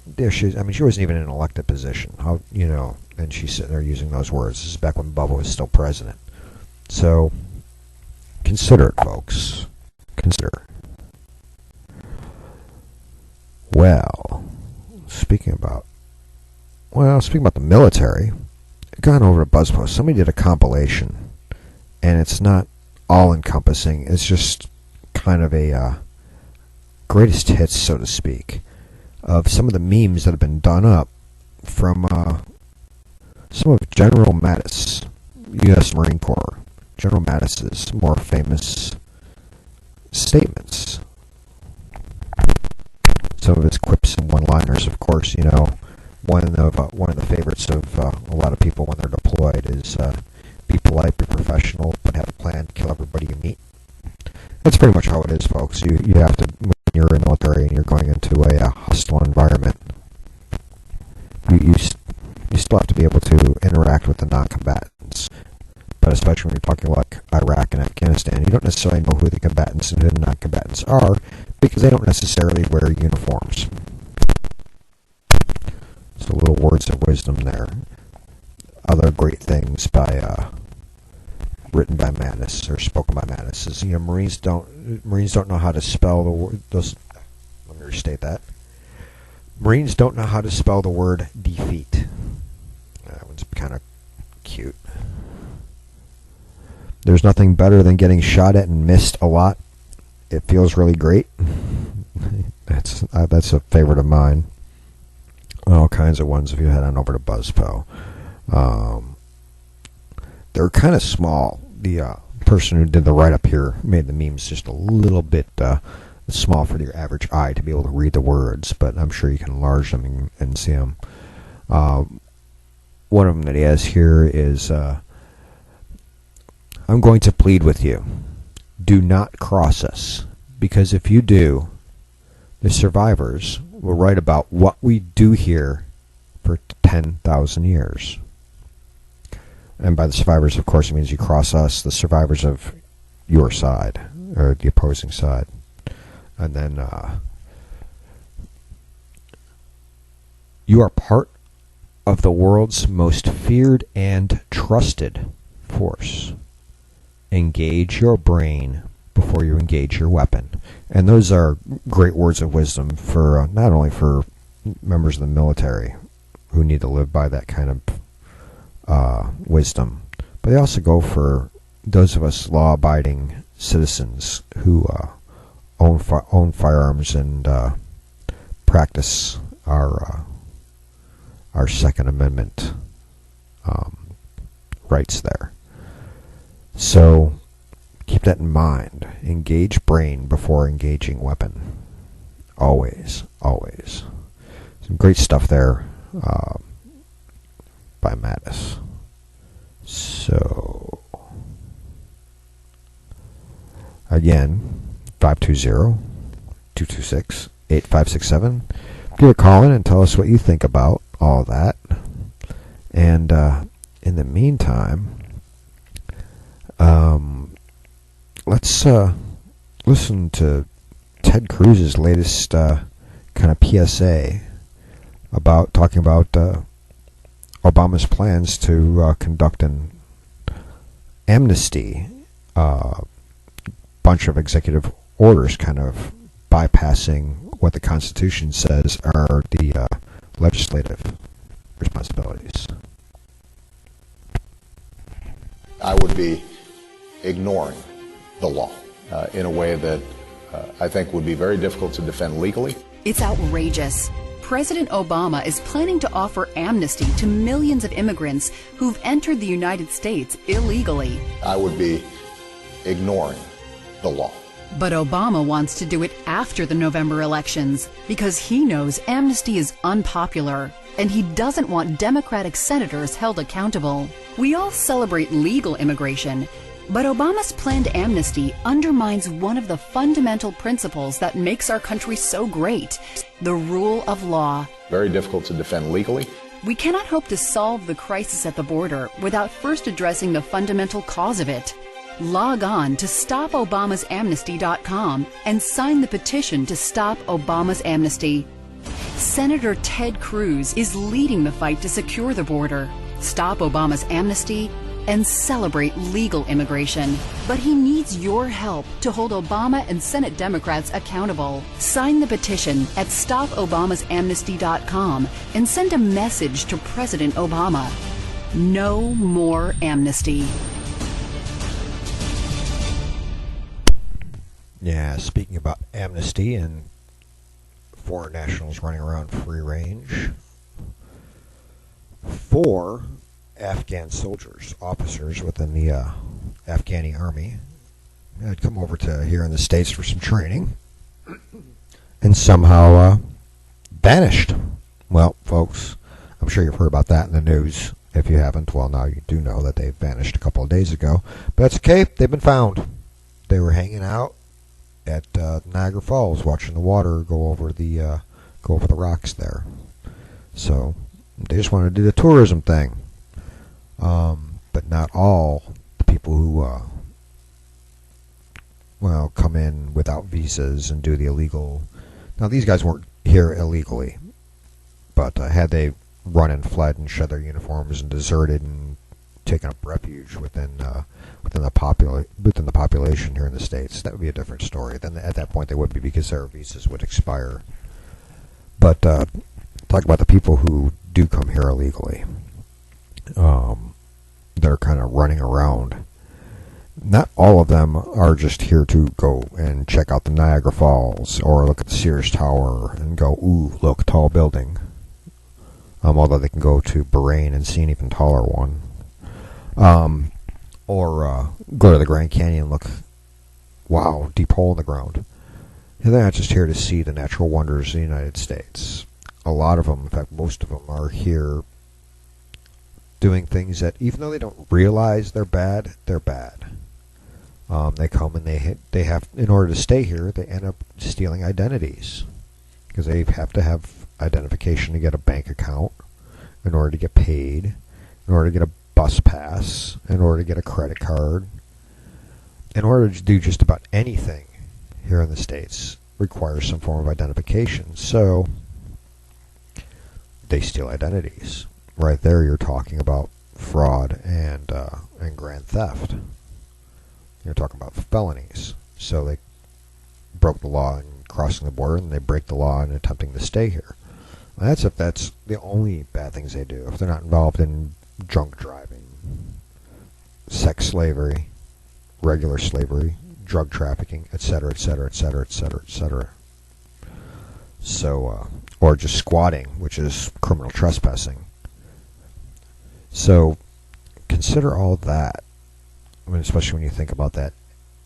there she, I mean, she wasn't even in an elected position. How, you know, and she's sitting there using those words. This is back when Bubba was still president. So, consider it, folks. Consider. Well, speaking about the military, gone over to BuzzPost. Somebody did a compilation, and it's not all-encompassing. It's just kind of a greatest hits, so to speak, of some of the memes that have been done up from some of General Mattis, U.S. Marine Corps. General Mattis's more famous statements. Some of his quips and one-liners, of course, you know, one of the favorites of a lot of people when they're deployed is be polite, be professional, but have a plan to kill everybody you meet. That's pretty much how it is, folks. You have to, when you're in the military and you're going into a hostile environment, you still have to be able to interact with the non-combatants. But especially when you're talking like Iraq and Afghanistan, you don't necessarily know who the combatants and who the non-combatants are because they don't necessarily wear uniforms. So little words of wisdom there. Other great things by written by Mattis or spoken by Mattis is, you know, Marines don't know how to spell the word. Let me restate that. Marines don't know how to spell the word defeat. That one's kind of cute. There's nothing better than getting shot at and missed a lot. It feels really great. That's a favorite of mine. All kinds of ones if you head on over to BuzzPo. They're kind of small. The person who did the write-up here made the memes just a little bit small for your average eye to be able to read the words, but I'm sure you can enlarge them and see them. One of them that he has here is, I'm going to plead with you. Do not cross us, because if you do, the survivors will write about what we do here for 10,000 years. And by the survivors, of course, it means you cross us, the survivors of your side, or the opposing side. And then, you are part of the world's most feared and trusted force. Engage your brain before you engage your weapon. And those are great words of wisdom for not only for members of the military who need to live by that kind of wisdom, but they also go for those of us law-abiding citizens who own firearms and practice our Second Amendment rights there. So keep that in mind. Engage brain before engaging weapon. Always, always. Some great stuff there by Mattis. So, again, 520-226-8567. Give a call in and tell us what you think about all that. And in the meantime, let's listen to Ted Cruz's latest kind of PSA about talking about Obama's plans to conduct an amnesty, bunch of executive orders, kind of bypassing what the Constitution says are the legislative responsibilities. I would be ignoring the law in a way that I think would be very difficult to defend legally. It's outrageous. President Obama is planning to offer amnesty to millions of immigrants who've entered the United States illegally. I would be ignoring the law. But Obama wants to do it after the November elections because he knows amnesty is unpopular and he doesn't want Democratic senators held accountable. We all celebrate legal immigration, but Obama's planned amnesty undermines one of the fundamental principles that makes our country so great, the rule of law. Very difficult to defend legally. We cannot hope to solve the crisis at the border without first addressing the fundamental cause of it. Log on to StopObamasAmnesty.com and sign the petition to stop Obama's amnesty. Senator Ted Cruz is leading the fight to secure the border, stop Obama's amnesty, and celebrate legal immigration. But he needs your help to hold Obama and Senate Democrats accountable. Sign the petition at StopObamasAmnesty.com and send a message to President Obama. No more amnesty. Yeah, speaking about amnesty and foreign nationals running around free range, 4 Afghan soldiers, officers within the Afghani army, had come over to here in the States for some training and somehow vanished. Well, folks, I'm sure you've heard about that in the news. If you haven't, well, now you do know that they vanished a couple of days ago. But that's okay. They've been found. They were hanging out at Niagara Falls, watching the water go over the rocks there. So they just wanted to do the tourism thing. But not all the people who come in without visas and do the illegal. Now these guys weren't here illegally, but had they run and fled and shed their uniforms and deserted and taken up refuge within the population here in the States, that would be a different story. Then at that point they would be, because their visas would expire. But talk about the people who do come here illegally. They're kind of running around. Not all of them are just here to go and check out the Niagara Falls or look at the Sears Tower and go, ooh, look, tall building. Although they can go to Bahrain and see an even taller one. Or go to the Grand Canyon and look, wow, deep hole in the ground. And they're not just here to see the natural wonders of the United States. A lot of them, in fact, most of them are here doing things that, even though they don't realize they're bad, they're bad. They come and they have, in order to stay here, they end up stealing identities. Because they have to have identification to get a bank account, in order to get paid, in order to get a bus pass, in order to get a credit card. In order to do just about anything here in the States requires some form of identification. So they steal identities. Right there you're talking about fraud and grand theft. You're talking about felonies. So they broke the law in crossing the border, and they break the law in attempting to stay here. Well, that's if that's the only bad things they do. If they're not involved in drunk driving, sex slavery, regular slavery, drug trafficking, etc., etc., etc., etc., etc. So, or just squatting, which is criminal trespassing. So, consider all that. I mean, especially when you think about that,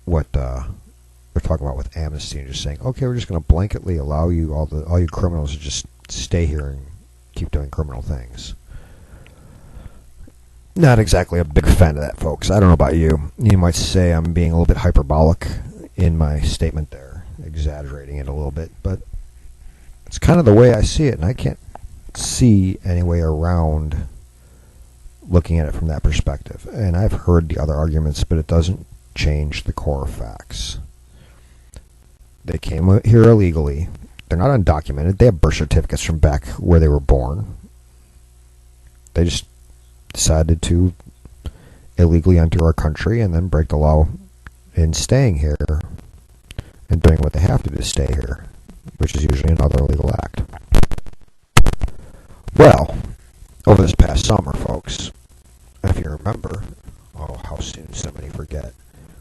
what we're talking about with amnesty, and just saying, okay, we're just going to blanketly allow you, all you criminals, to just stay here and keep doing criminal things. Not exactly a big fan of that, folks. I don't know about you. You might say I'm being a little bit hyperbolic in my statement there, exaggerating it a little bit, but it's kind of the way I see it, and I can't see any way around looking at it from that perspective. And I've heard the other arguments, but it doesn't change the core facts. They came here illegally. They're not undocumented. They have birth certificates from back where they were born. They just decided to illegally enter our country and then break the law in staying here and doing what they have to do to stay here, which is usually another illegal act. Well, over this past summer, folks, if you remember, oh, how soon so many forget,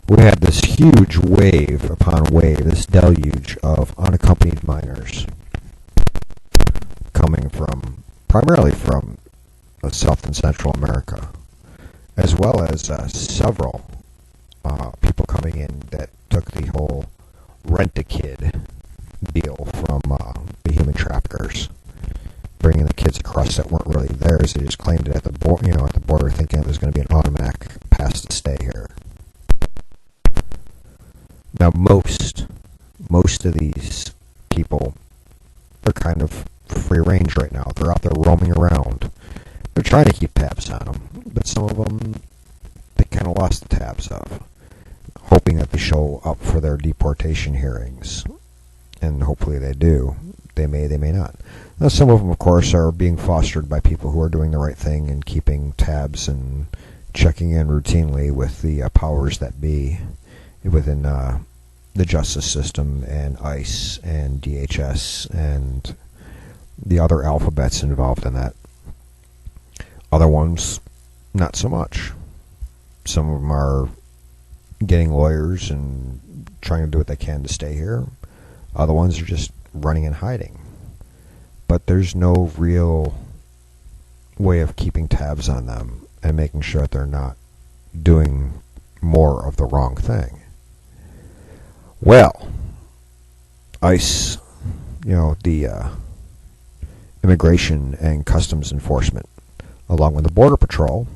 we had this huge wave upon wave, this deluge of unaccompanied minors coming from, primarily from South and Central America, as well as several people coming in that took the whole rent-a-kid deal from the human traffickers, bringing the kids across that weren't really theirs. They just claimed it at the border, thinking it was going to be an automatic pass to stay here. Now, most of these people are kind of free range right now. They're out there roaming around. They're trying to keep tabs on them, but some of them they kind of lost the tabs of, hoping that they show up for their deportation hearings, and hopefully they do, They may not. Now, some of them, of course, are being fostered by people who are doing the right thing and keeping tabs and checking in routinely with the powers that be within the justice system and ICE and DHS and the other alphabets involved in that. Other ones, not so much. Some of them are getting lawyers and trying to do what they can to stay here. Other ones are just running and hiding. But there's no real way of keeping tabs on them and making sure that they're not doing more of the wrong thing. Well, ICE, the Immigration and Customs Enforcement, along with the Border Patrol,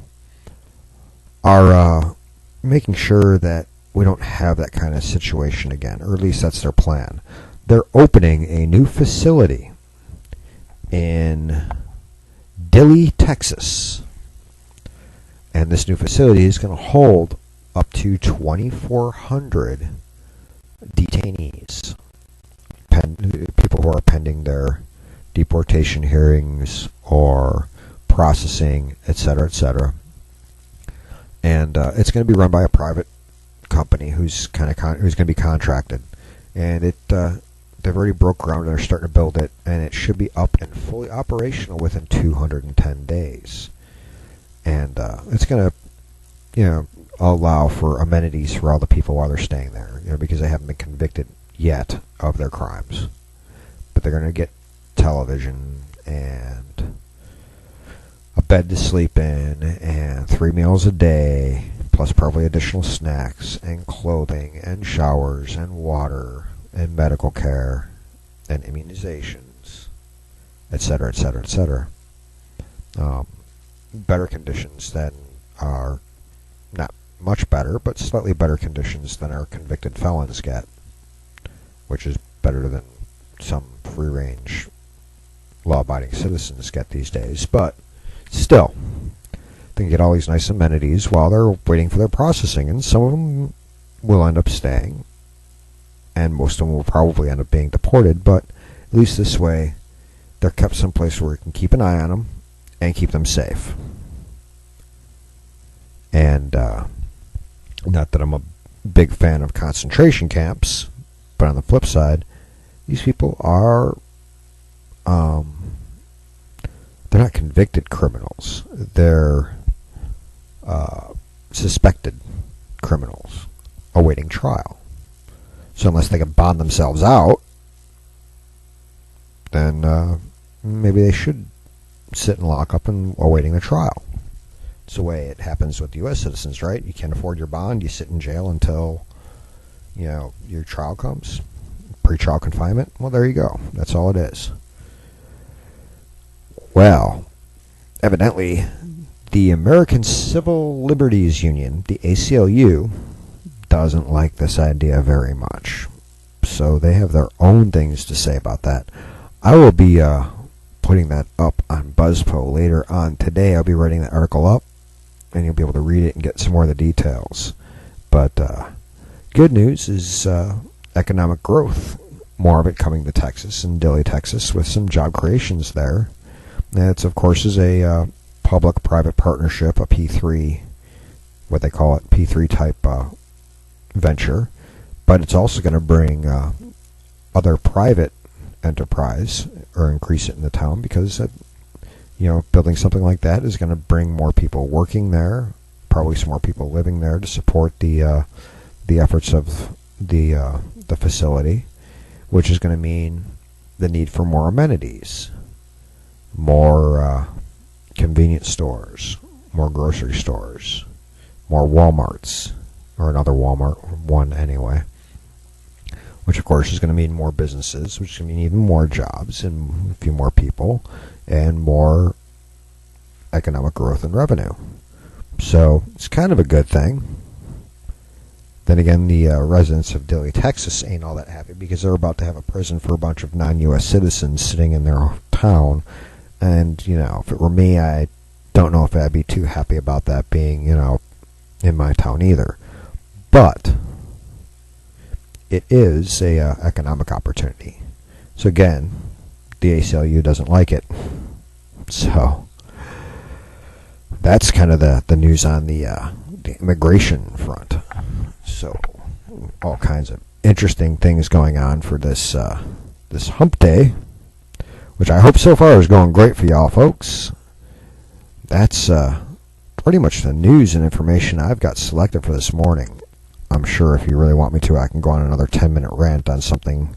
are making sure that we don't have that kind of situation again, or at least that's their plan. They're opening a new facility in Dilley, Texas. And this new facility is going to hold up to 2,400 detainees, people who are pending their deportation hearings or processing, etc., etc. And it's going to be run by a private company who's going to be contracted, and they've already broke ground and they're starting to build it, and it should be up and fully operational within 210 days. And it's going to, allow for amenities for all the people while they're staying there, because they haven't been convicted yet of their crimes. But they're going to get television and a bed to sleep in and 3 meals a day, plus probably additional snacks and clothing and showers and water and medical care and immunizations, etc., etc., etc. Better conditions than are, not much better, but slightly better conditions than our convicted felons get, which is better than some free-range law-abiding citizens get these days. But still, they can get all these nice amenities while they're waiting for their processing, and some of them will end up staying, and most of them will probably end up being deported, but at least this way they're kept someplace where we can keep an eye on them and keep them safe. And not that I'm a big fan of concentration camps, but on the flip side, these people are they're not convicted criminals. They're suspected criminals awaiting trial. So unless they can bond themselves out, then maybe they should sit in lockup and awaiting a trial. It's the way it happens with U.S. citizens, right? You can't afford your bond, you sit in jail until your trial comes. Pre-trial confinement. Well, there you go. That's all it is. Well, evidently, the American Civil Liberties Union, the ACLU, doesn't like this idea very much. So they have their own things to say about that. I will be putting that up on BuzzPo later on today. I'll be writing that article up, and you'll be able to read it and get some more of the details. But good news is economic growth. More of it coming to Texas and Dilley, Texas, with some job creations there. It's, of course, is a public-private partnership, a P3, what they call it, P3 type venture. But it's also going to bring other private enterprise or increase it in the town, because building something like that is going to bring more people working there, probably some more people living there to support the efforts of the facility, which is going to mean the need for more amenities, more convenience stores, more grocery stores, more Walmarts, or another Walmart, one anyway, which of course is going to mean more businesses, which is going to mean even more jobs and a few more people and more economic growth and revenue. So it's kind of a good thing. Then again, the residents of Dilley, Texas ain't all that happy, because they're about to have a prison for a bunch of non-U.S. citizens sitting in their town. And, if it were me, I don't know if I'd be too happy about that being, in my town either. But it is a economic opportunity. So again, the ACLU doesn't like it. So that's kind of the news on the immigration front. So all kinds of interesting things going on for this hump day, which I hope so far is going great for y'all folks. That's pretty much the news and information I've got selected for this morning. I'm sure if you really want me to, I can go on another 10-minute rant on something,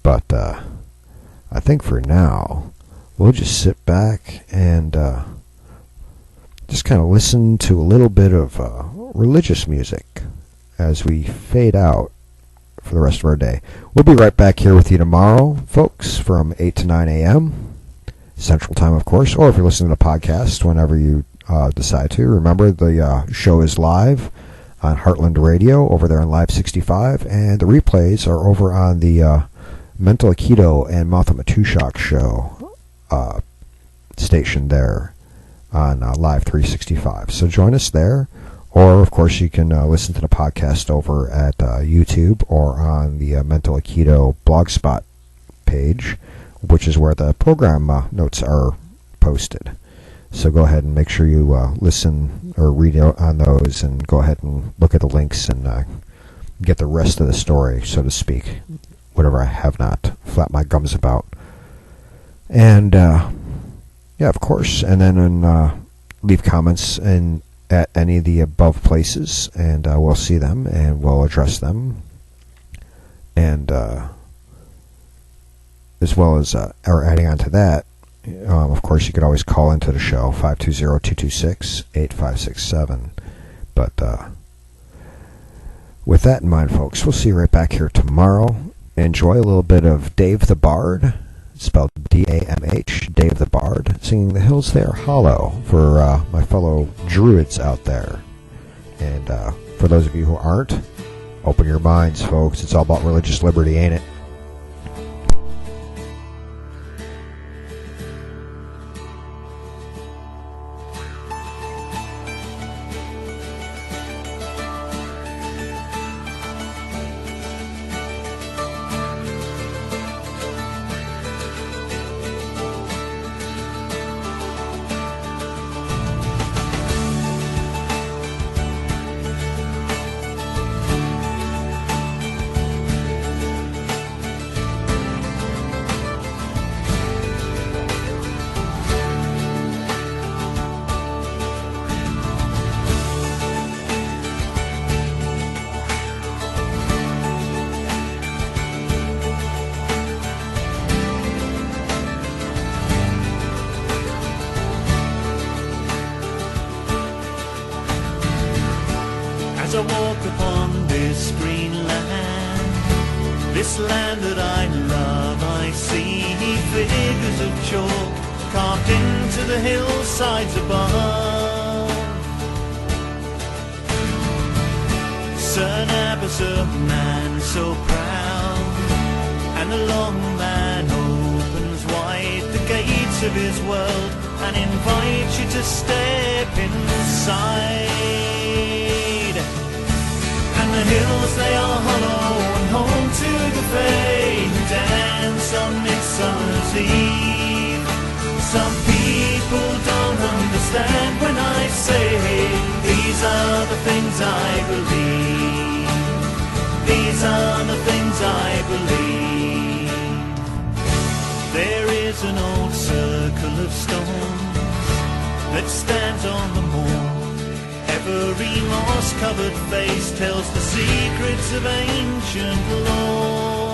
but I think for now we'll just sit back and just kind of listen to a little bit of religious music as we fade out for the rest of our day. We'll be right back here with you tomorrow, folks, from 8 to 9 a.m. Central Time, of course, or if you're listening to the podcast whenever you decide to. Remember, the show is live on Heartland Radio over there on Live 65, and the replays are over on the Mental Aikido and Martha Matuszak show station there on Live 365. So join us there, or of course you can listen to the podcast over at YouTube or on the Mental Aikido blogspot page, which is where the program notes are posted. So go ahead and make sure you listen or read on those, and go ahead and look at the links and get the rest of the story, so to speak, whatever I have not flapped my gums about. And yeah, of course, and then leave comments at any of the above places, and we'll see them and we'll address them. And as well as, or adding on to that, of course, you could always call into the show, 520-226-8567. But with that in mind, folks, we'll see you right back here tomorrow. Enjoy a little bit of Dave the Bard, spelled D-A-M-H, Dave the Bard, singing The Hills They Are Hollow for my fellow Druids out there. And for those of you who aren't, open your minds, folks. It's all about religious liberty, ain't it? As I walk upon this green land, this land that I love, I see figures of chalk carved into the hillsides above. Sir Abbas, a man so proud, and the long man opens wide the gates of his world and invites you to step inside. And the hills, they are hollow and home to the fae who dance on Midsummer's Eve. Some people don't understand when I say these are the things I believe. These are the things I believe. There is an old circle of stones that stands on the moor. Every moss-covered face tells the secrets of ancient lore.